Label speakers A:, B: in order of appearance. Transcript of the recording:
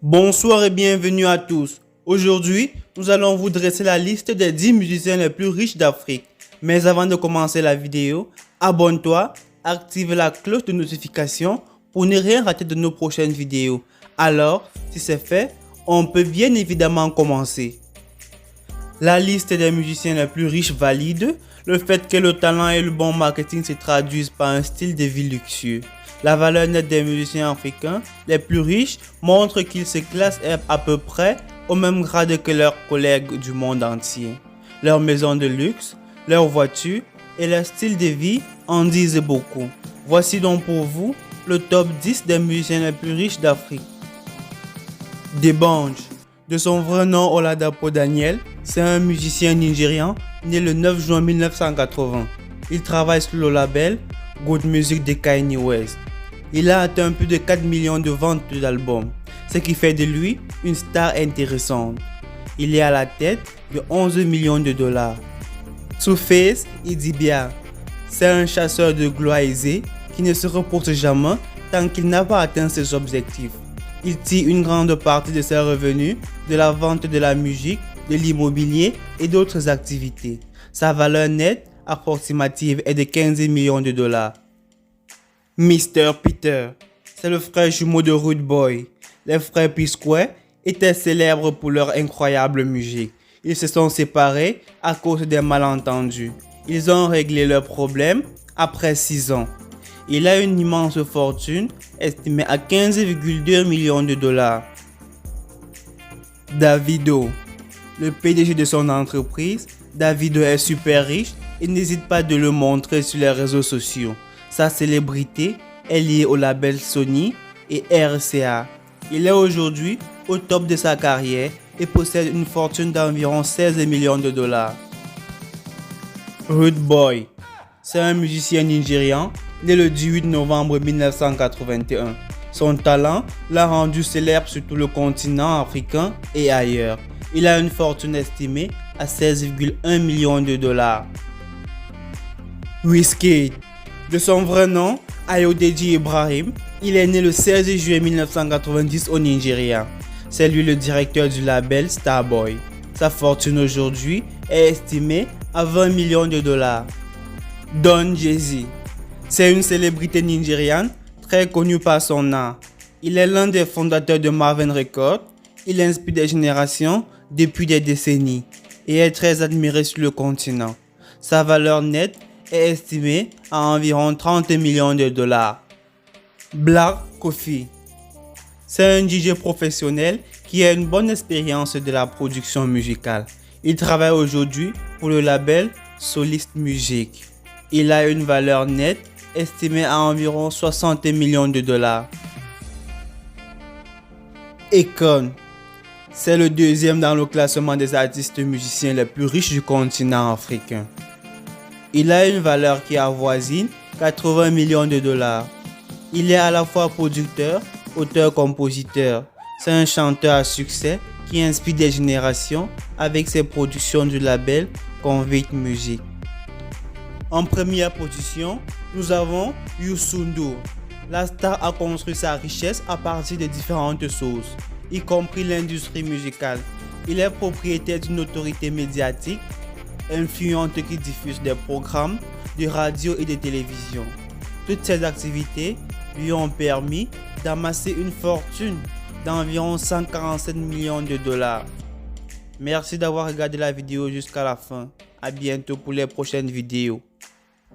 A: Bonsoir et bienvenue à tous. Aujourd'hui, nous allons vous dresser la liste des 10 musiciens les plus riches d'Afrique. Mais avant de commencer la vidéo, abonne-toi, active la cloche de notification pour ne rien rater de nos prochaines vidéos. Alors, si c'est fait, on peut bien évidemment commencer. La liste des musiciens les plus riches valide le fait que le talent et le bon marketing se traduisent par un style de vie luxueux. La valeur nette des musiciens africains les plus riches montre qu'ils se classent à peu près au même grade que leurs collègues du monde entier. Leurs maisons de luxe, leurs voitures et leur style de vie en disent beaucoup. Voici donc pour vous le top 10 des musiciens les plus riches d'Afrique. D'banj, de son vrai nom Oladapo Daniel, c'est un musicien nigérian né le 9 juin 1980. Il travaille sur le label Good Music de Kanye West. Il a atteint plus de 4 millions de ventes d'albums, ce qui fait de lui une star intéressante. Il est à la tête de 11 millions de dollars. 2Face Idibia, c'est un chasseur de gloire aisé qui ne se repose jamais tant qu'il n'a pas atteint ses objectifs. Il tire une grande partie de ses revenus de la vente de la musique, de l'immobilier et d'autres activités. Sa valeur nette approximative est de 15 millions de dollars. Mr. Peter, c'est le frère jumeau de Rude Boy. Les frères P-Square étaient célèbres pour leur incroyable musique. Ils se sont séparés à cause des malentendus. Ils ont réglé leurs problèmes après 6 ans. Il a une immense fortune estimée à 15,2 millions de dollars. Davido, le PDG de son entreprise, Davido est super riche et n'hésite pas de le montrer sur les réseaux sociaux. Sa célébrité est liée au label Sony et RCA. Il est aujourd'hui au top de sa carrière et possède une fortune d'environ 16 millions de dollars. Rude Boy, c'est un musicien nigérian né le 18 novembre 1981. Son talent l'a rendu célèbre sur tout le continent africain et ailleurs. Il a une fortune estimée à 16,1 millions de dollars. Wizkid, de son vrai nom, Ayodeji Ibrahim, il est né le 16 juillet 1990 au Nigeria. C'est lui le directeur du label Starboy. Sa fortune aujourd'hui est estimée à 20 millions de dollars. Don Jay-Z, c'est une célébrité nigériane très connue par son art. Il est l'un des fondateurs de Marvin Records. Il inspire des générations depuis des décennies et est très admiré sur le continent. Sa valeur nette est estimée à environ 30 millions de dollars. Black Coffee, c'est un DJ professionnel qui a une bonne expérience de la production musicale. Il travaille aujourd'hui pour le label Solist Music. Il a une valeur nette estimée à environ 60 millions de dollars. Akon, c'est le deuxième dans le classement des artistes musiciens les plus riches du continent africain. Il a une valeur qui avoisine 80 millions de dollars. Il est à la fois producteur, auteur-compositeur. C'est un chanteur à succès qui inspire des générations avec ses productions du label Convict Music. En première position, nous avons Youssou N'Dour. La star a construit sa richesse à partir de différentes sources, y compris l'industrie musicale. Il est propriétaire d'une autorité médiatique influente qui diffuse des programmes de radio et de télévision. Toutes ces activités lui ont permis d'amasser une fortune d'environ 147 millions de dollars. Merci d'avoir regardé la vidéo jusqu'à la fin. À bientôt pour les prochaines vidéos.